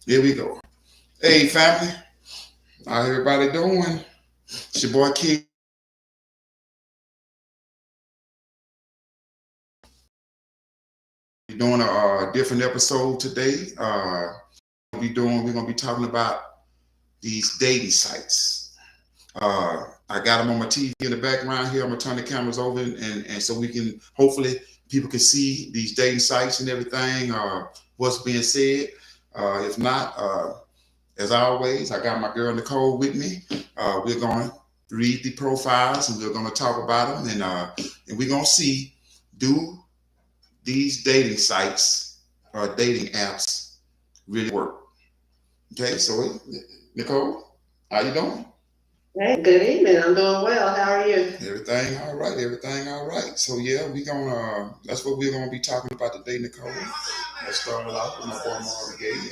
Here we go. Hey, family. How everybody doing? It's your boy Kid. We're doing a different episode today. We're gonna be talking about these dating sites. I got them on my TV in the background here. I'm gonna turn the cameras over and so we can hopefully people can see these dating sites and everything. What's being said. If not, as always, I got my girl Nicole with me. We're going to read the profiles and we're going to talk about them and we're going to see do these dating sites or dating apps really work. Okay, so Nicole, how you doing? Hey, good evening. I'm doing well. How are you? Everything all right, everything all right. So yeah, that's what we're gonna be talking about today, Nicole. Let's start it off with my boy Marvin Gaye.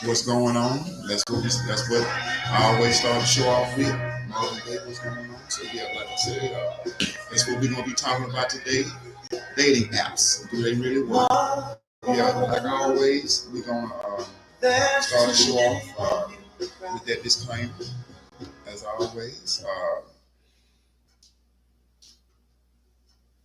What's going on? That's what I always start to show off with. Marvin Gaye, what's going on? So yeah, like I said, that's what we're gonna be talking about today. Dating apps. Do they really work? Yeah, like always, we're gonna start to show off with that disclaimer, as always.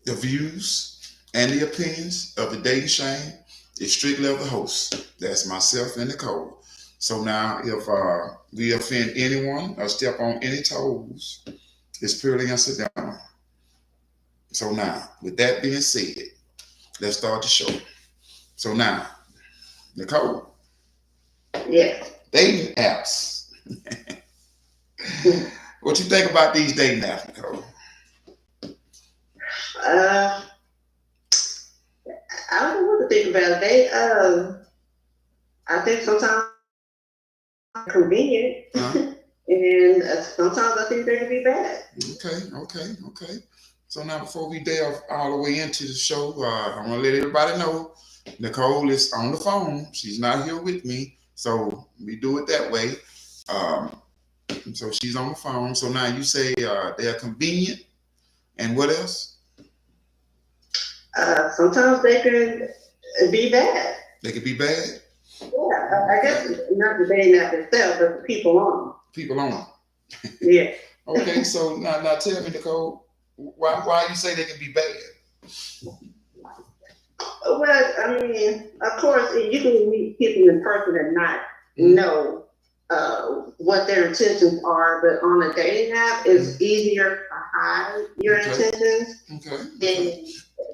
The views and the opinions of the Dating Shame is strictly of the host. That's myself and Nicole. So now, if we offend anyone or step on any toes, it's purely incidental. So now, with that being said, let's start the show. So now, Nicole, Yes. dating apps. What you think about these dating apps, Nicole? Uh, I don't know what to think about it. I think sometimes they're convenient, Huh? and sometimes I think they can be bad. Okay. So now, before we delve all the way into the show, I'm gonna let everybody know Nicole is on the phone. She's not here with me, so we do it that way. Um, so she's on the phone. So now you say they're convenient, and what else? Sometimes they can be bad. They could be bad. Yeah, I Okay. guess not the dating app itself, but the people on People on them. them. Yeah. Okay, so now tell me, Nicole, why you say they can be bad? Well, I mean, of course, you can meet people in person and not Mm-hmm. know what their intentions are, but on a dating app, it's easier to hide your Okay. intentions, Okay. and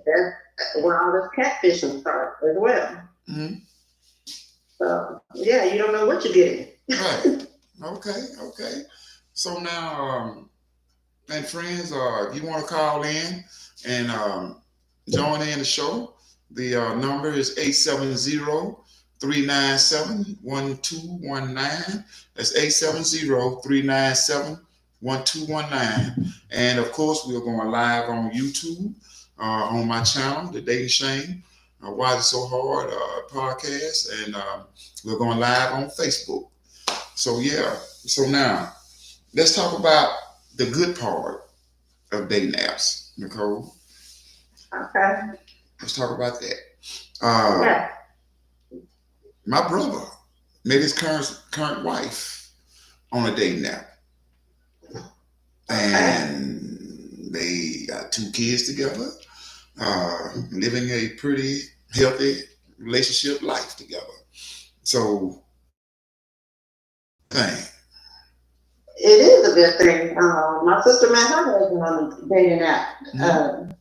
that's where all this catfishing starts as well. Mm-hmm. So, yeah, you don't know what you're getting. Right. Okay. So now, and friends, if you want to call in and join in the show, the number is 870-397-1219. That's 870-397-1219. And of course, we're going live on YouTube, on my channel, The Dating Shame, Why It's So Hard podcast. And we're going live on Facebook. So yeah. So now let's talk about the good part of dating apps, Nicole. Okay. Let's talk about that. Uh, Yeah. my brother met his current wife on a dating app, Okay. and they got two kids together, living a pretty healthy relationship life together. So, thing. It is a good thing. My sister met her husband on a dating app. Mm-hmm.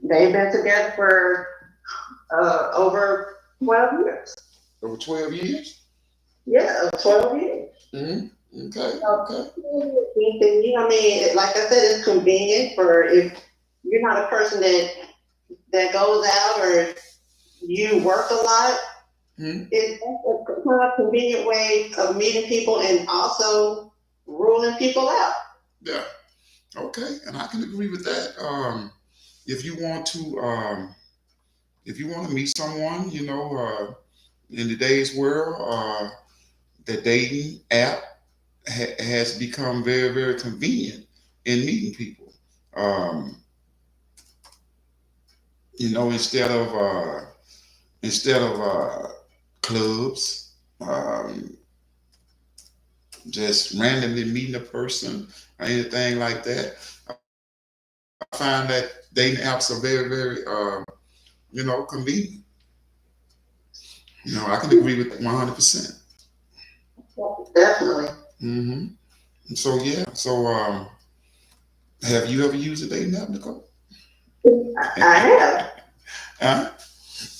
They've been together for over 12 years. Over 12 years. Yeah, 12 years. Mm-hmm. Okay. So, Okay. I mean, like I said, it's convenient for if you're not a person that goes out or you work a lot. Mm-hmm. It's a kind of convenient way of meeting people and also ruling people out. Yeah. Okay, and I can agree with that. If you want to, if you want to meet someone, in today's world, the dating app has become very, very convenient in meeting people. Um, instead of clubs, just randomly meeting a person or anything like that. I find that dating apps are very, very, convenient. I can agree with that 100%. Definitely. hmm So yeah. So have you ever used a dating app, Nicole? I have. Huh?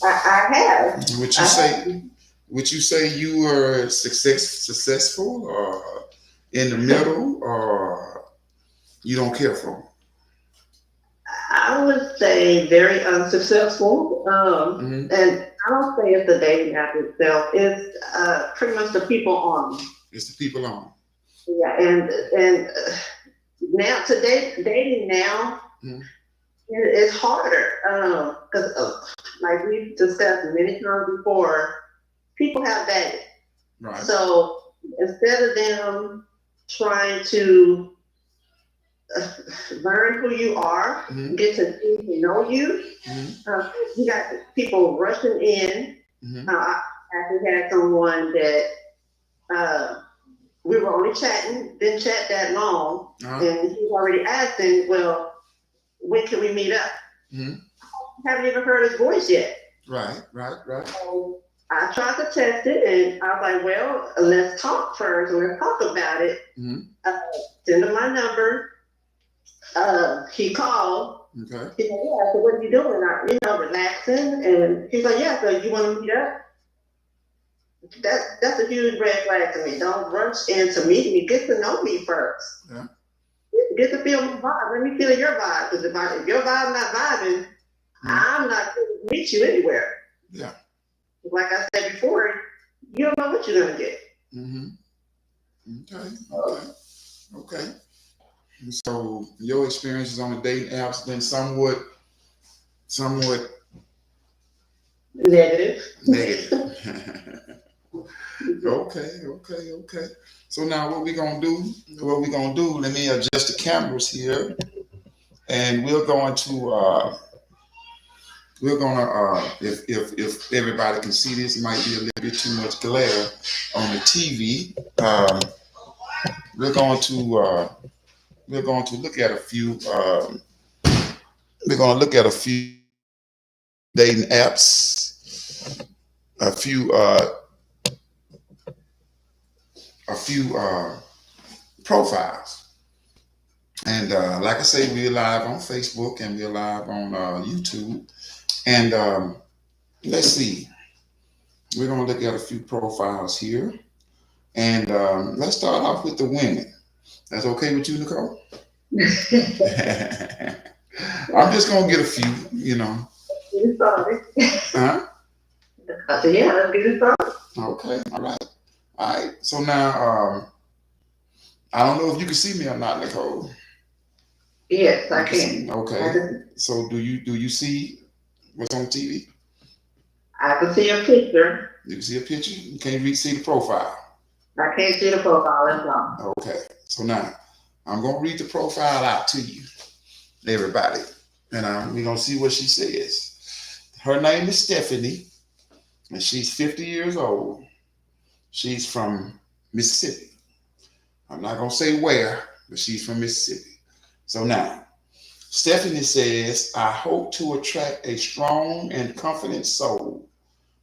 I have. Would you I say have. would you say you were successful or in the middle or you don't care for 'em? I would say very unsuccessful. Mm-hmm. And I don't say it's the dating app itself. It's pretty much the people on them. It's the people on. Yeah, and now today dating now Mm-hmm. it's harder because like we've discussed many times before, people have dated. Right. So instead of them trying to learn who you are, Mm-hmm. get to know you, Mm-hmm. you got people rushing in. Mm-hmm. I actually had someone that uh, we were only chatting, didn't chat that long, Uh-huh. and he was already asking, well, when can we meet up? Mm-hmm. Haven't even heard his voice yet. Right. So I tried to test it, and I was like, well, let's talk first. Let's talk about it. Mm-hmm. Uh, Send him my number. He called. Okay. He's like, yeah, so what are you doing? Relaxing. And he's like, yeah, so you want to meet up? That's a huge red flag to me. Don't rush in to meet me. Get to know me first. Yeah. Get to feel my vibe. Let me feel your vibe. Because if your vibe not vibing, I'm not going to meet you anywhere. Yeah. Like I said before, you don't know what you're going to get. Mm-hmm. Okay. And so your experiences on the dating apps been somewhat Negative. negative. Okay. So now what we gonna do? Let me adjust the cameras here, and if everybody can see this, it might be a little bit too much glare on the TV. We're going to look at a few. We're going to look at a few dating apps, a few profiles. And like I say, we're live on Facebook and we're live on YouTube. And let's see, we're going to look at a few profiles here. And let's start off with the women. That's okay with you, Nicole? I'm just going to get a few. Get started. Huh? I said, yeah, let's get it started. Okay, all right. So now, I don't know if you can see me or not, Nicole. Yes, I can. Okay. So do you see what's on TV? I can see a picture. You can see a picture. You can't really see the profile. I can't see the profile. That's all. Okay. So now I'm gonna read the profile out to you, everybody, and we're gonna see what she says. Her name is Stephanie, and she's 50 years old. She's from Mississippi. I'm not gonna say where, but she's from Mississippi. So now, Stephanie says, I hope to attract a strong and confident soul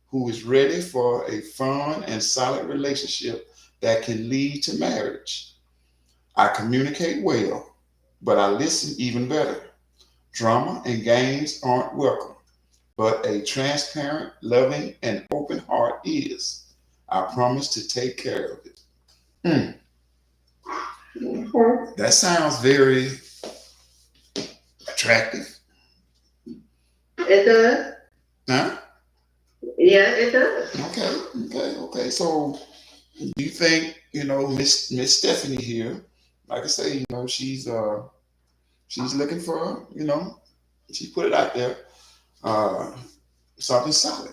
who is ready for a fun and solid relationship that can lead to marriage. I communicate well, but I listen even better. Drama and games aren't welcome, but a transparent, loving, and open heart is. I promise to take care of it. Mm. Okay. That sounds very attractive. It does. Huh? Yeah, it does. Okay. So do you think, Miss Stephanie here, like I say, she's looking for, she put it out there, uh, something solid.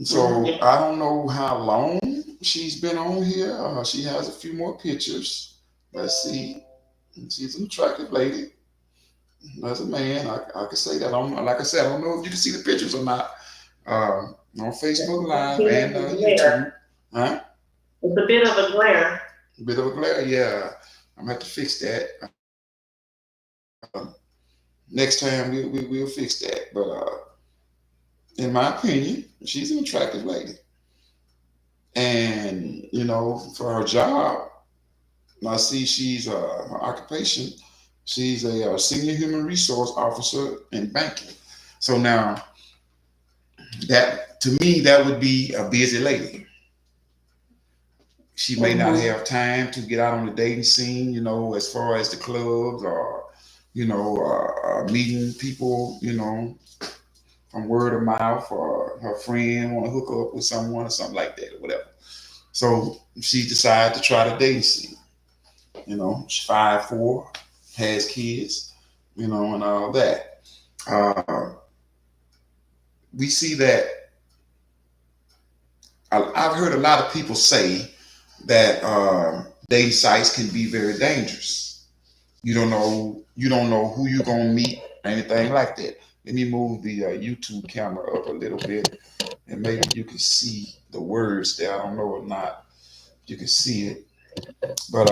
So I don't know how long she's been on here. She has a few more pictures. Let's see. She's an attractive lady. As a man, I can say that. Like I said, I don't know if you can see the pictures or not. on Facebook It's Live a bit and of a YouTube. glare. Huh? It's a bit of a glare. A bit of a glare, yeah. I'm gonna have to fix that. Next time we'll fix that. But in my opinion, she's an attractive lady. And for her job, I see she's her occupation. She's a senior human resource officer in banking. So now that to me that would be a busy lady. She may not Mm-hmm. have time to get out on the dating scene, as far as the clubs or meeting people, from word of mouth, or her friend want to hook her up with someone or something like that or whatever. So she decided to try the dating scene. She's 5'4", has kids, and all that. We see that I've heard a lot of people say that dating sites can be very dangerous. You don't know who you're gonna meet, anything like that. Let me move the YouTube camera up a little bit, and maybe you can see the words there. I don't know or not. You can see it, but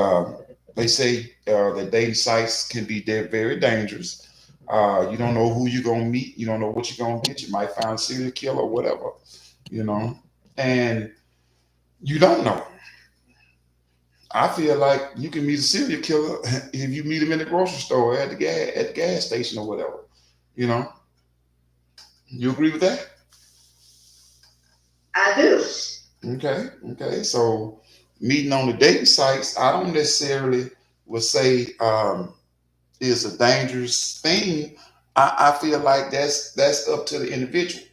they say that dating sites can be very dangerous. You don't know who you're gonna meet. You don't know what you're gonna get. You might find a serial killer or whatever, you know, and you don't know. I feel like you can meet a serial killer if you meet him in the grocery store, at the gas station or whatever. You know, you agree with that? I do. Okay. So meeting on the dating sites, I don't necessarily would say is a dangerous thing. I feel like that's up to the individual.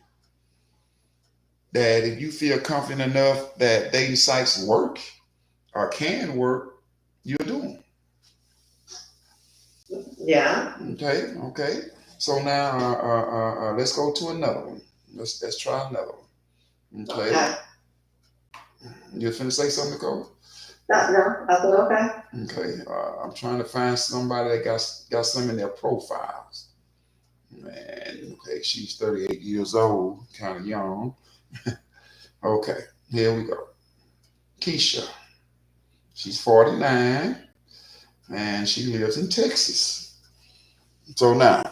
That if you feel confident enough that dating sites work or can work, you'll do them. Yeah. Okay. So now let's go to another one. Let's try another one. Okay. Okay. You finna say something, Nicole? No, I said okay. Okay. I'm trying to find somebody that got some in their profiles. Man, okay, she's 38 years old, kind of young. Okay, here we go. Keisha. She's 49 and she lives in Texas. So now,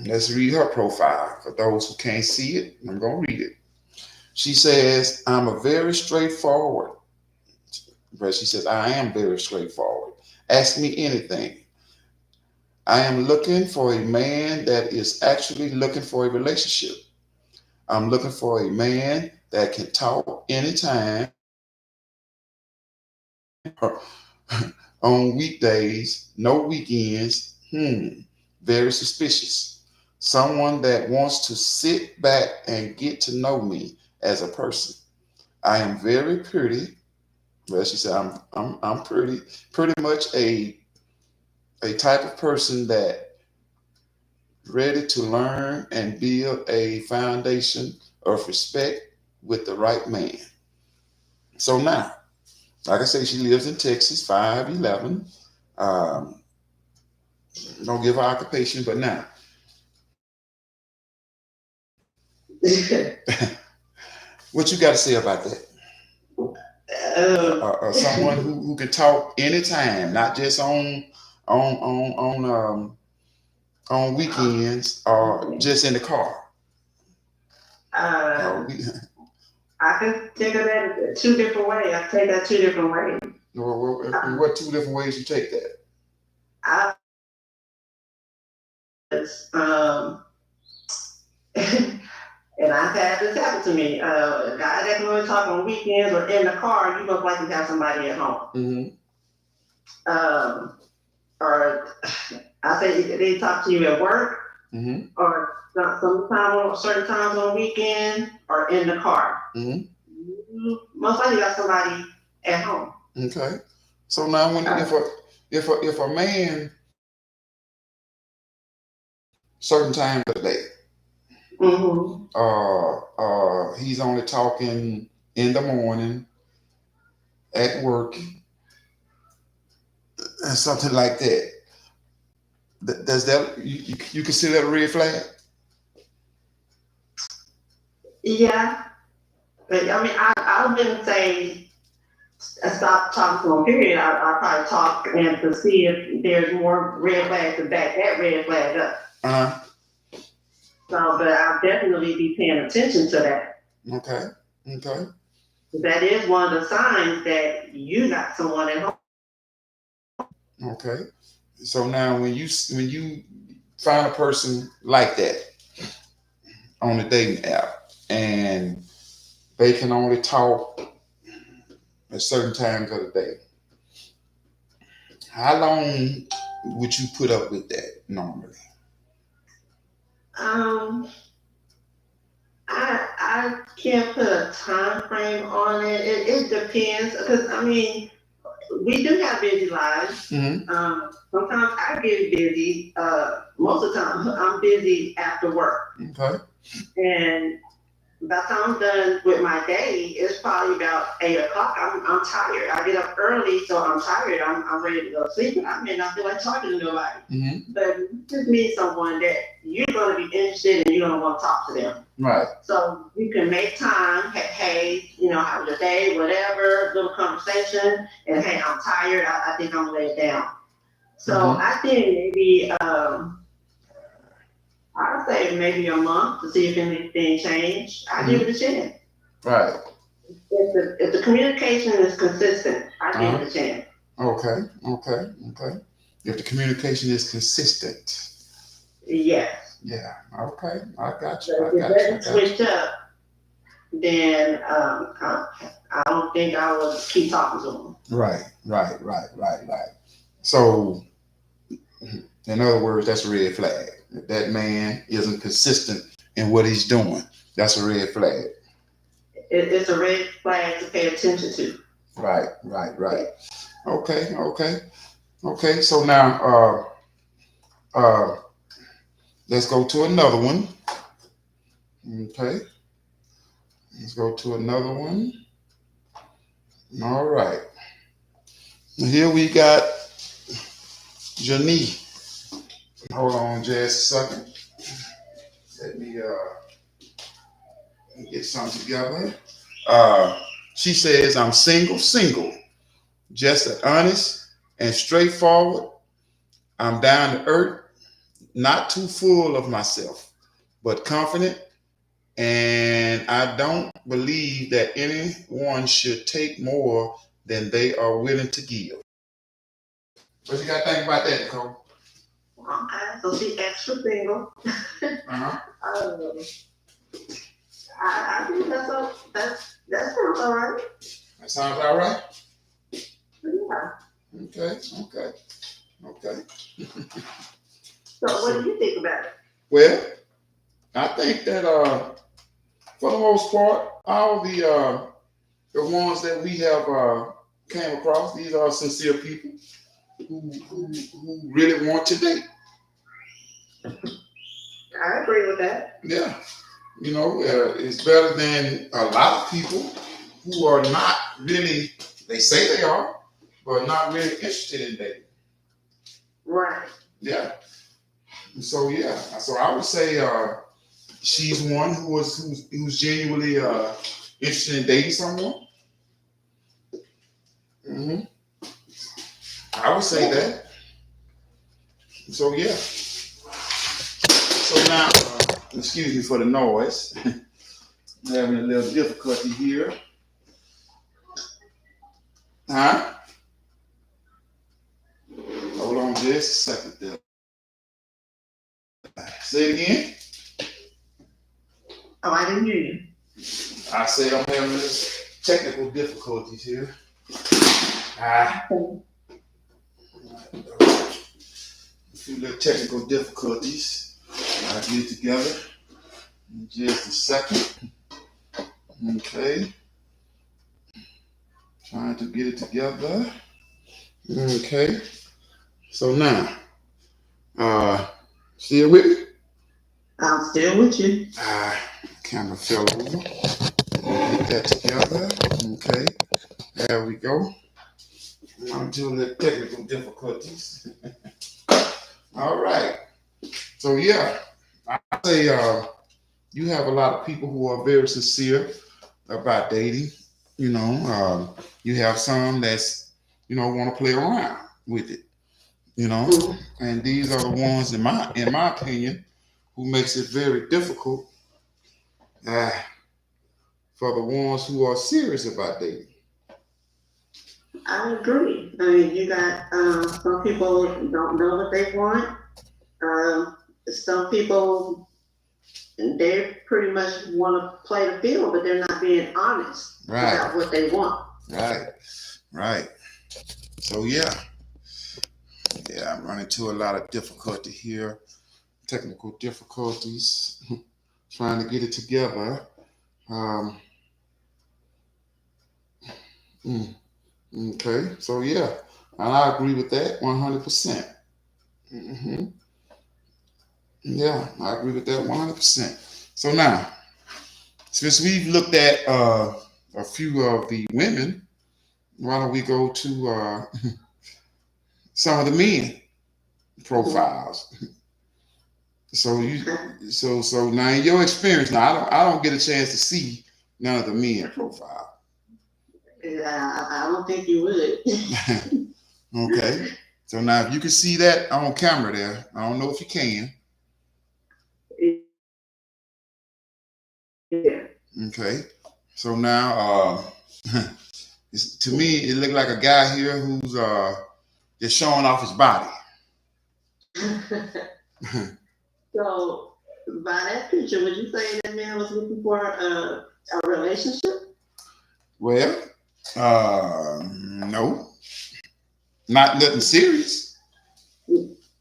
let's read her profile. For those who can't see it, I'm going to read it. She says, I'm a very straightforward, but she says, I am very straightforward. Ask me anything. I am looking for a man that is actually looking for a relationship. I'm looking for a man that can talk anytime on weekdays, no weekends. Very suspicious. Someone that wants to sit back and get to know me as a person. I am very pretty. Well, she said I'm pretty much a type of person that ready to learn and build a foundation of respect with the right man. So now, like I say, she lives in Texas, 5'11". Um, don't give her occupation, but now, what you got to say about that? Someone who can talk anytime, not just on weekends or just in the car. uh, I can take that two different ways. I take that two different ways. In what two different ways you take that? I and I've had this happen to me. A guy that can only talk on weekends or in the car, you most likely have somebody at home. Or I say they talk to you at work, or sometimes certain times on weekend, or in the car. You most likely got somebody at home. Okay. So now, if a man certain time of the day, he's only talking in the morning, at work, and something like that. Does that you consider that a red flag? Yeah. But I mean, I wouldn't say stop talking to them, period. I probably talk and to see if there's more red flags to back that red flag up. Uh-huh. So, but I'll definitely be paying attention to that. Okay. Okay. That is one of the signs that you got someone at home. Okay. So now when you find a person like that on the dating app and they can only talk at certain times of the day, how long would you put up with that normally? I can't put a time frame on it. It depends because I mean we do have busy lives. Mm-hmm. Sometimes I get busy. Most of the time I'm busy after work. Okay. And by the time I'm done with my day, it's probably about 8 o'clock. I'm tired. I get up early, so I'm tired. I'm ready to go to sleep. And I may not feel like talking to nobody. Mm-hmm. But you just meet someone that you're going to be interested and you're going to want to talk to them. Right. So you can make time. Hey, how was your day? Whatever, little conversation. And hey, I'm tired. I think I'm laying down. So I think maybe I'd say maybe a month to see if anything changed. I give it a chance. Right. If the communication is consistent, I give it a chance. Okay. If the communication is consistent. Yes. Yeah. Okay. I got you. So if it doesn't switch up, then I don't think I would keep talking to them. Right. So, in other words, that's a red flag. If that man isn't consistent in what he's doing, that's a red flag. It's a red flag to pay attention to. Right. Okay. So now, let's go to another one. Okay. Let's go to another one. All right. Here we got Janie. Hold on just a second. Let me get something together. She says, I'm single, just honest and straightforward. I'm down to earth, not too full of myself, but confident. And I don't believe that anyone should take more than they are willing to give. What you got to think about that, Nicole? Okay, so she extra single. Uh-huh. I think that sounds all right. That sounds all right? Yeah. Okay. So what do you think about it? Well, I think that for the most part, all the ones that we have came across, these are sincere people who really want to date. I agree with that. Yeah. It's better than a lot of people who are not really, they say they are, but not really interested in dating. Right. Yeah. So I would say she's one who's genuinely interested in dating someone. Mm-hmm. I would say that. So yeah. So now, excuse me for the noise. I'm having a little difficulty here. Huh? Hold on just a second there. Say it again. Oh, I didn't hear you. I said I'm having this technical difficulties here. A few little technical difficulties. I'll get it together in just a second. Okay. Trying to get it together. Okay. So now, still with me? I'm still with you. Camera fell over. Get that together. Okay. There we go. I'm doing the technical difficulties. All right. So yeah, I say you have a lot of people who are very sincere about dating. You know, you have some that's, want to play around with it. And these are the ones, in my opinion, who makes it very difficult uh, for the ones who are serious about dating. I agree. I mean, you got some people don't know what they want. Some people they pretty much want to play the field, but they're not being honest Right. about what they want. Right. So yeah, I'm running into a lot of difficulty here, technical difficulties, trying to get it together. Okay, so yeah, and I agree with that 100%. hmm Yeah, I agree with that 100%. So now, since we've looked at a few of the women, why don't we go to some of the men profiles? So so now in your experience, now I don't get a chance to see none of the men profile. Yeah, I don't think you would. Okay, so now if you can see that on camera there, I don't know if you can. Yeah. Okay, so now to me it looked like a guy here who's just showing off his body. So, by that picture, would you say that man was looking for a relationship? Well, no, not nothing serious.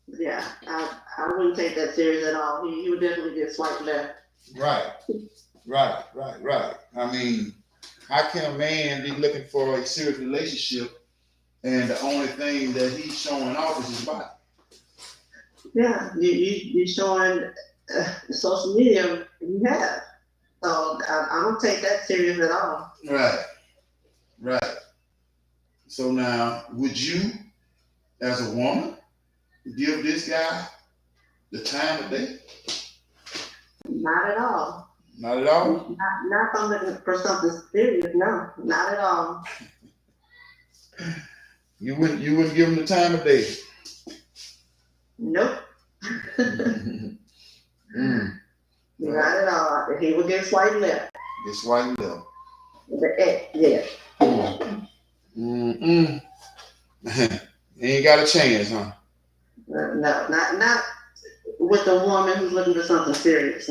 Yeah, I wouldn't take that serious at all. He would definitely get swiped left. Right. I mean, how can a man be looking for a serious relationship and the only thing that he's showing off is his body? Yeah, you showing social media you have. So I don't take that serious at all. Right. So now, would you, as a woman, give this guy the time of day? Not at all. Not at all? Not if I'm looking for something serious. No, not at all. You wouldn't give him the time of day? Nope. Not at all. He would get swiped left. Get swiped left. The X, yeah. Ain't got a chance, huh? No, not with a woman who's looking for something serious.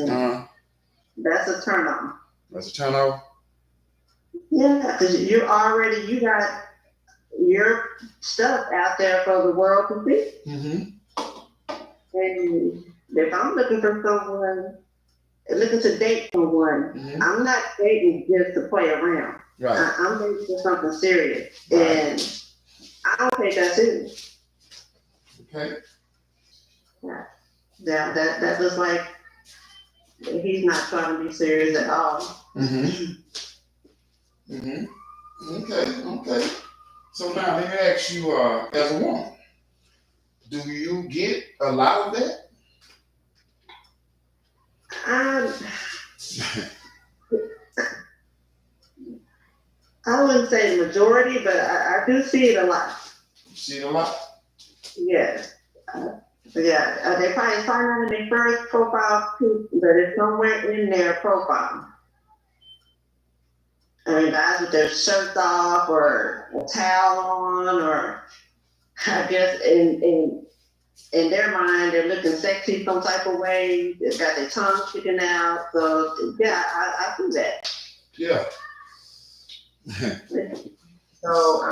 That's a turn on. That's a turn off? Yeah, because you got your stuff out there for the world to see. And if I'm looking for someone, looking to date someone, I'm not dating just to play around. Right. I'm dating for something serious. Right. And I don't take that serious. Okay. Yeah, that looks like he's not trying to be serious at all. Okay. So now let me ask you, as a woman, do you get a lot of that? I wouldn't say the majority, but I do see it a lot. You see it a lot? Yes. They probably not in their first profile pic, but it's somewhere in their profile. I mean, guys with their shirts off or a towel on, or I guess in their mind they're looking sexy some type of way. They've got their tongue sticking out. So yeah, I do that. Yeah. So